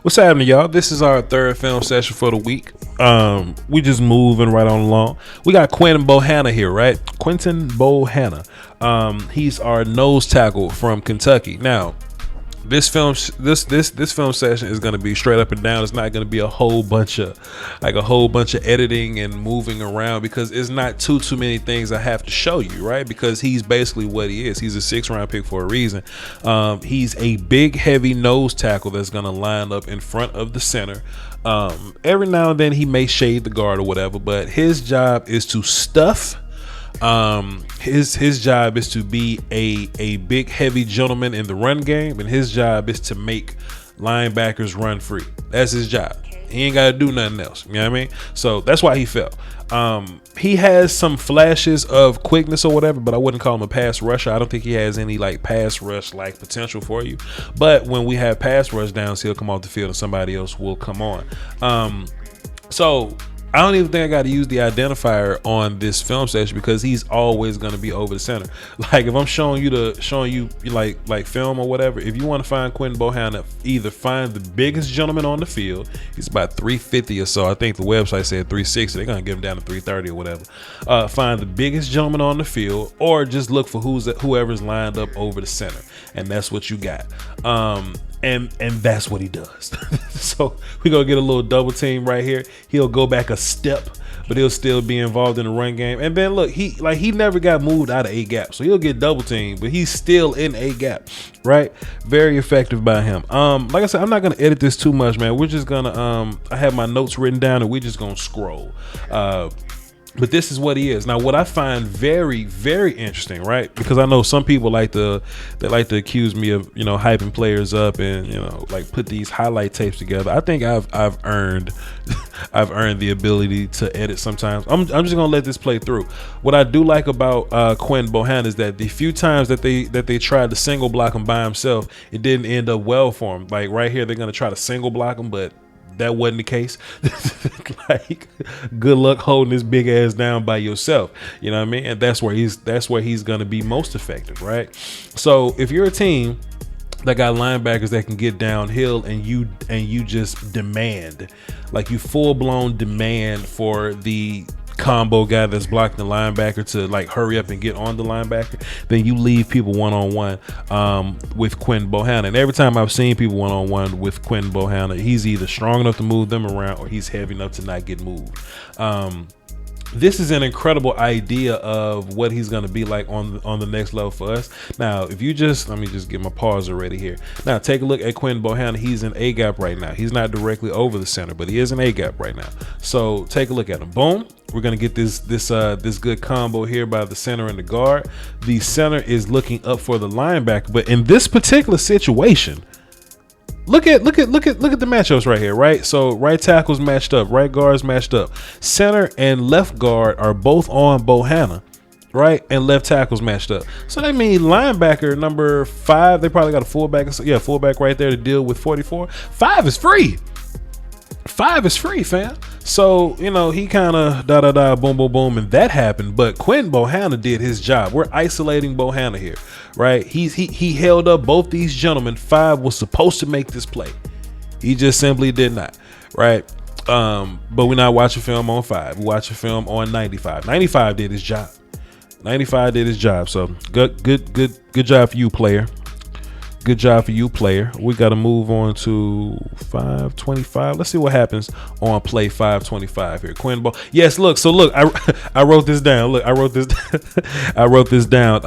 What's happening, y'all? This is our third film session for the week. We just moving right on along. We got Quinton Bohanna here, right? Quinton Bohanna. He's our nose tackle from Kentucky. Now, this film session is going to be straight up and down. It's not going to be a whole bunch of editing and moving around, because it's not too many things I have to show you, right? Because he's basically what he is. He's a 6th-round pick for a reason. He's a big, heavy nose tackle that's going to line up in front of the center. Every now and then he may shade the guard or whatever, but his job is to stuff. His job is to be a big, heavy gentleman in the run game, and his job is to make linebackers run free. That's his job. He ain't got to do nothing else. You know what I mean? So that's why he fell. He has some flashes of quickness or whatever, but I wouldn't call him a pass rusher. I don't think he has any like pass rush like potential for you. But when we have pass rush downs, he'll come off the field and somebody else will come on. So I don't even think I got to use the identifier on this film session, because he's always going to be over the center. Like if I'm showing you like film or whatever, if you want to find Quinton Bohanna, either find the biggest gentleman on the field. He's about 350 or so. I think the website said 360. They're going to get him down to 330 or whatever. Find the biggest gentleman on the field, or just look for whoever's lined up over the center, and that's what you got. And that's what he does. So we're gonna get a little double team right here. He'll go back a step, but he'll still be involved in the run game. And then look, he never got moved out of A gap, so he'll get double team, but he's still in A gap, right? Very effective by him. Like I said, I'm not gonna edit this too much, man. We're just gonna I have my notes written down, and we're just gonna scroll. But this is what he is. Now, what I find very, very interesting, right? Because I know some people like to accuse me of, hyping players up and, like put these highlight tapes together. I think I've earned the ability to edit sometimes. I'm just gonna let this play through. What I do like about Quinton Bohanna is that the few times that they tried to single block him by himself, it didn't end up well for him. Like right here, they're gonna try to single block him, but that wasn't the case. Like, good luck holding this big ass down by yourself. You know what I mean? And that's where he's gonna be most effective, right? So if you're a team that got linebackers that can get downhill, and you just demand, like you full blown demand for the combo guy that's blocking the linebacker to like hurry up and get on the linebacker, then you leave people one-on-one with Quinton Bohanna. And every time I've seen people one-on-one with Quinton Bohanna, he's either strong enough to move them around, or he's heavy enough to not get moved. This is an incredible idea of what he's going to be like on the next level for us. Now, if you let me just get my pause already here. Now, take a look at Quinton Bohanna. He's in A gap right now. He's not directly over the center, but he is in A gap right now. So take a look at him. Boom. We're going to get this good combo here by the center and the guard. The center is looking up for the linebacker, but in this particular situation, Look at the matchups right here, right? So right tackle's matched up, right guard's matched up. Center and left guard are both on Bohanna, right? And left tackle's matched up. So that means linebacker number 5, they probably got a fullback. Yeah, fullback right there to deal with 44. 5 is free. 5 is free, fam. So, he kind of boom, boom, boom, and that happened. But Quinton Bohanna did his job. We're isolating Bohanna here, right? He held up both these gentlemen. 5 was supposed to make this play. He just simply did not, right? But we're not watching film on 5. We're watching film on 95. 95 did his job. 95 did his job. So good job for you, player. Good job for you, player. We got to move on to 525. Let's see what happens on play 525 here. Quinton yes, look. So look, I wrote this down. Look, I wrote this down.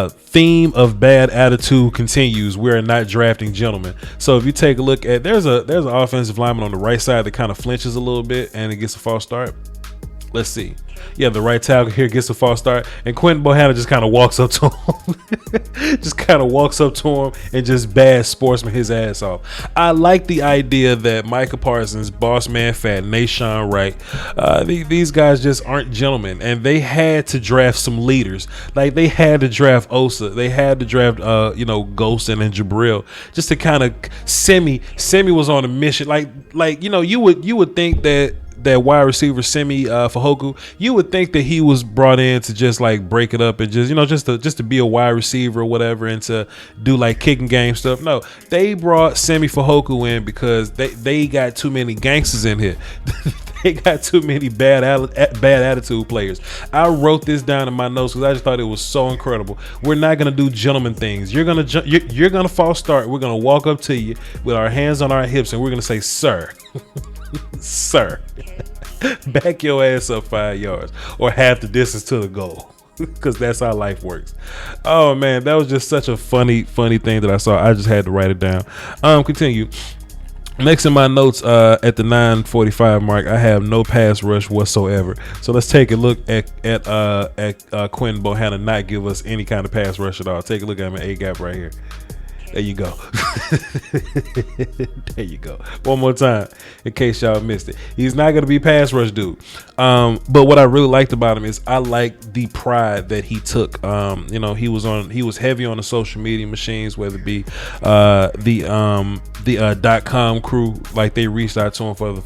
Theme of bad attitude continues. We are not drafting gentlemen. So if you take a look at, there's an offensive lineman on the right side that kind of flinches a little bit and it gets a false start. Let's see. Yeah, the right tackle here gets a false start, and Quinton Bohanna just kind of walks up to him. And just bad sportsman his ass off. I like the idea that Micah Parsons, Boss Man Fat, Nashawn Wright, these guys just aren't gentlemen, and they had to draft some leaders. Like they had to draft Osa, they had to draft Ghostin and Jabril, just to kind of Semi was on a mission. Like you would think that that wide receiver Semi Fahoku, you would think that he was brought in to just like break it up and just, you know, just to be a wide receiver or whatever and to do like kicking game stuff. No, they brought Semi Fahoku in because they got too many gangsters in here. They got too many bad attitude players. I wrote this down in my notes because I just thought it was so incredible. We're not gonna do gentleman things. You're gonna false start. We're gonna walk up to you with our hands on our hips and we're gonna say, "Sir, sir, back your ass up 5 yards or half the distance to the goal." Because that's how life works. Oh man, that was just such a funny thing that I saw. I just had to write it down. Continue. Next in my notes, at the 9:45 mark, I have no pass rush whatsoever. So let's take a look at Quinton Bohanna not give us any kind of pass rush at all. Take a look at my A gap right here. There you go. There you go. One more time, in case y'all missed it. He's not gonna be pass rush dude. But what I really liked about him is I liked the pride that he took. You know, he was heavy on the social media machines, whether it be the .com crew, like they reached out to him for the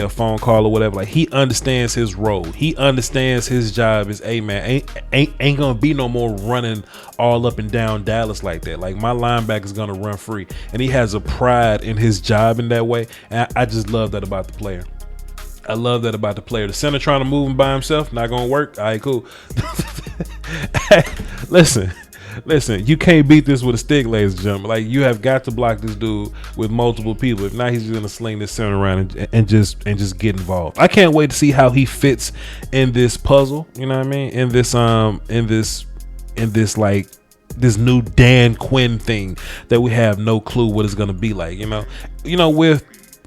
phone call or whatever. Like he understands his role. He understands his job is, hey man, ain't gonna be no more running all up and down Dallas like that. Like my linebacker is gonna run free, and he has a pride in his job in that way. And I just love that about the player. I love that about the player. The center trying to move him by himself, not gonna work. All right, cool. Hey, listen, you can't beat this with a stick, ladies and gentlemen. Like you have got to block this dude with multiple people. If not, he's just gonna sling this center around and just get involved. I can't wait to see how he fits in this puzzle. You know what I mean? In this like this new Dan Quinn thing that we have no clue what it's gonna be like. You know,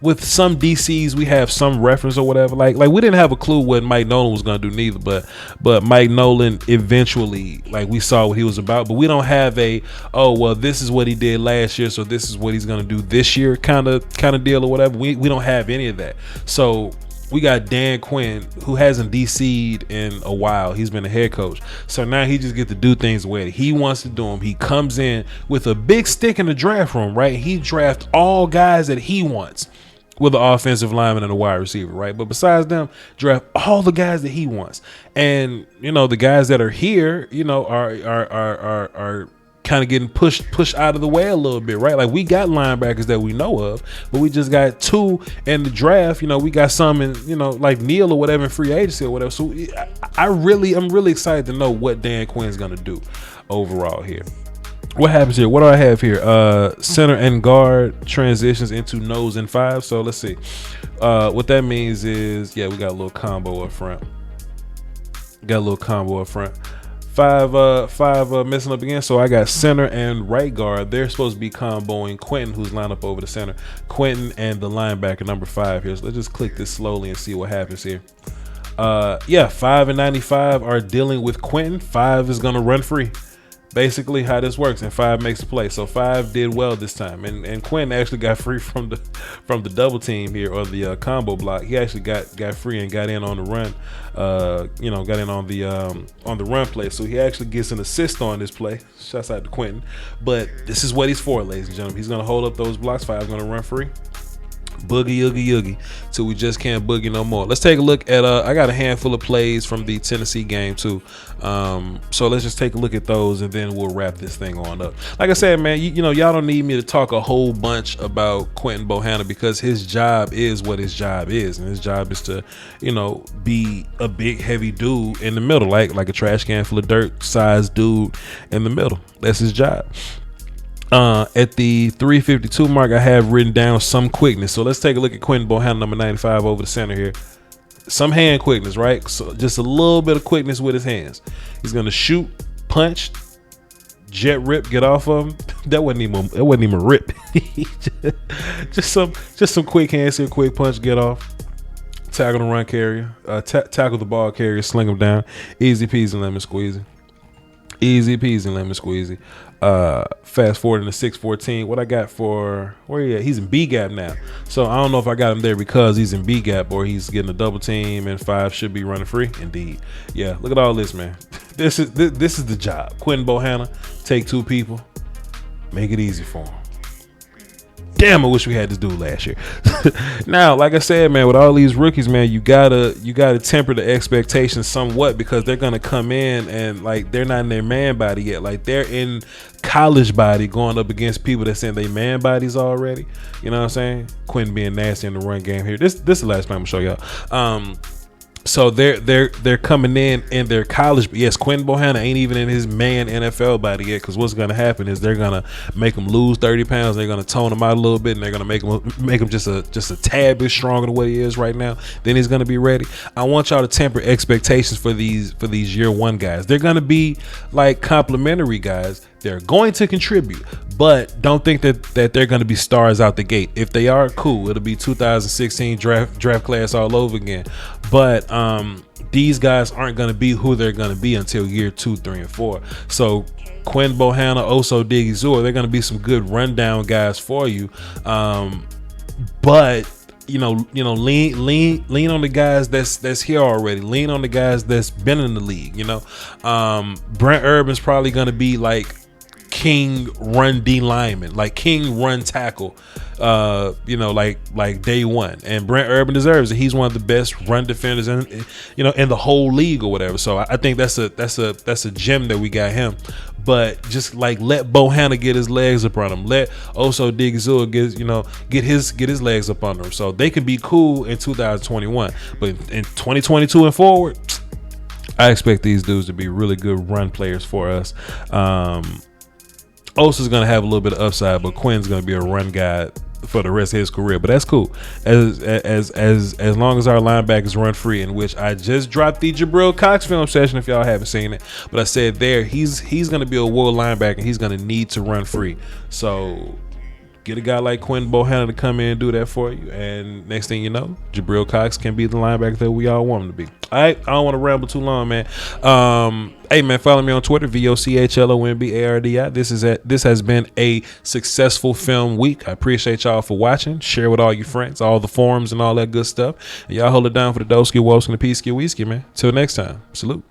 with some DCs we have some reference or whatever. Like we didn't have a clue what Mike Nolan was gonna do neither, but Mike Nolan eventually, like we saw what he was about, but we don't have a, oh well, this is what he did last year, so this is what he's gonna do this year kind of deal or whatever. We don't have any of that. So we got Dan Quinn, who hasn't DC'd in a while. He's been a head coach. So now he just get to do things the way he wants to do them. He comes in with a big stick in the draft room, right? He drafts all guys that he wants with an offensive lineman and a wide receiver, right? But besides them, draft all the guys that he wants. And, you know, the guys that are here, you know, are kind of getting pushed out of the way a little bit, right? Like we got linebackers that we know of, but we just got 2 in the draft. You know, we got some in, you know, like Neal or whatever in free agency or whatever. So I'm really excited to know what Dan Quinn's gonna do overall here. What happens here? What do I have here? Center and guard transitions into nose and 5. So let's see. What that means is, yeah, we got a little combo up front. Five messing up again. So I got center and right guard. They're supposed to be comboing Quinton, who's lined up over the center. Quinton and the linebacker number 5 here. So let's just click this slowly and see what happens here. Yeah, 5 and 95 are dealing with Quinton. 5 is gonna run free. Basically how this works, and 5 makes a play. So 5 did well this time, and Quinton actually got free from the double team here, or the combo block. He actually got free and got in on the run. You know, got in on the run play. So he actually gets an assist on this play. Shouts out to Quinton. But this is what he's for, ladies and gentlemen. He's gonna hold up those blocks. 5 gonna run free. Boogie oogie till we just can't boogie no more. Let's take a look at I got a handful of plays from the Tennessee game too, so let's just take a look at those and then we'll wrap this thing on up. Like I said, man, you know, y'all don't need me to talk a whole bunch about Quinton Bohanna, because his job is what his job is, and his job is to, you know, be a big heavy dude in the middle, like a trash can full of dirt sized dude in the middle. That's his job. At the 3:52 mark, I have written down some quickness. So let's take a look at Quinton Bohanna, number 95, over the center here. Some hand quickness, right? So just a little bit of quickness with his hands. He's gonna shoot, punch, jet rip, get off of him. That wasn't even a rip. just some quick hands here, quick punch, get off. Tackle the run carrier, tackle the ball carrier, sling him down. Easy peasy lemon squeezy. Easy peasy lemon squeezy. Fast forward in the 6:14. What I got for where he at? He's in B gap now. So I don't know if I got him there because he's in B gap or he's getting a double team, and 5 should be running free. Indeed. Yeah, look at all this, man. This is the job. Quinton Bohanna, take 2 people, make it easy for him. damn, I wish we had this dude last year. Now, like I said, man, with all these rookies, man, you gotta temper the expectations somewhat, because they're gonna come in and like they're not in their man body yet. Like they're in college body going up against people that saying they man bodies already. You know what I'm saying? Quinton being nasty in the run game here. This is the last time I'm gonna show y'all. So they're coming in their college. Yes, Quinton Bohanna ain't even in his man NFL body yet, because what's gonna happen is they're gonna make him lose 30 pounds. They're gonna tone him out a little bit, and they're gonna make him just a tad bit stronger than what he is right now. Then he's gonna be ready. I want y'all to temper expectations for these year one guys. They're gonna be like complimentary guys. They're going to contribute, but don't think that they're going to be stars out the gate. If they are, cool. It'll be 2016 draft class all over again. But these guys aren't going to be who they're going to be until year 2, 3, and 4. So Quinton Bohanna, Oso Digizua, they're going to be some good rundown guys for you. But you know, lean on the guys that's here already. Lean on the guys that's been in the league. You know, Brent Urban's probably going to be like king run D lineman, like king run tackle, you know, like day one. And Brent Urban deserves it. He's one of the best run defenders in, you know, in the whole league or whatever. So I think that's a gem that we got him. But just like let Bohanna get his legs up on him. Let Oso Digizua get his legs up under him. So they can be cool in 2021. But in 2022 and forward, I expect these dudes to be really good run players for us. Osa's gonna have a little bit of upside, but Quinn's gonna be a run guy for the rest of his career. But that's cool, as long as our linebackers run free. In which I just dropped the Jabril Cox film session, if y'all haven't seen it. But I said there, he's gonna be a world linebacker. He's gonna need to run free. So get a guy like Quinton Bohanna to come in and do that for you, and next thing you know, Jabril Cox can be the linebacker that we all want him to be. All right, I don't want to ramble too long, man. Hey, man, follow me on Twitter, VOCHLOMBARDI. This has been a successful film week. I appreciate y'all for watching. Share with all your friends, all the forums and all that good stuff. And y'all hold it down for the Doski, Woski, and the Peasky Whiskey, man. Till next time, salute.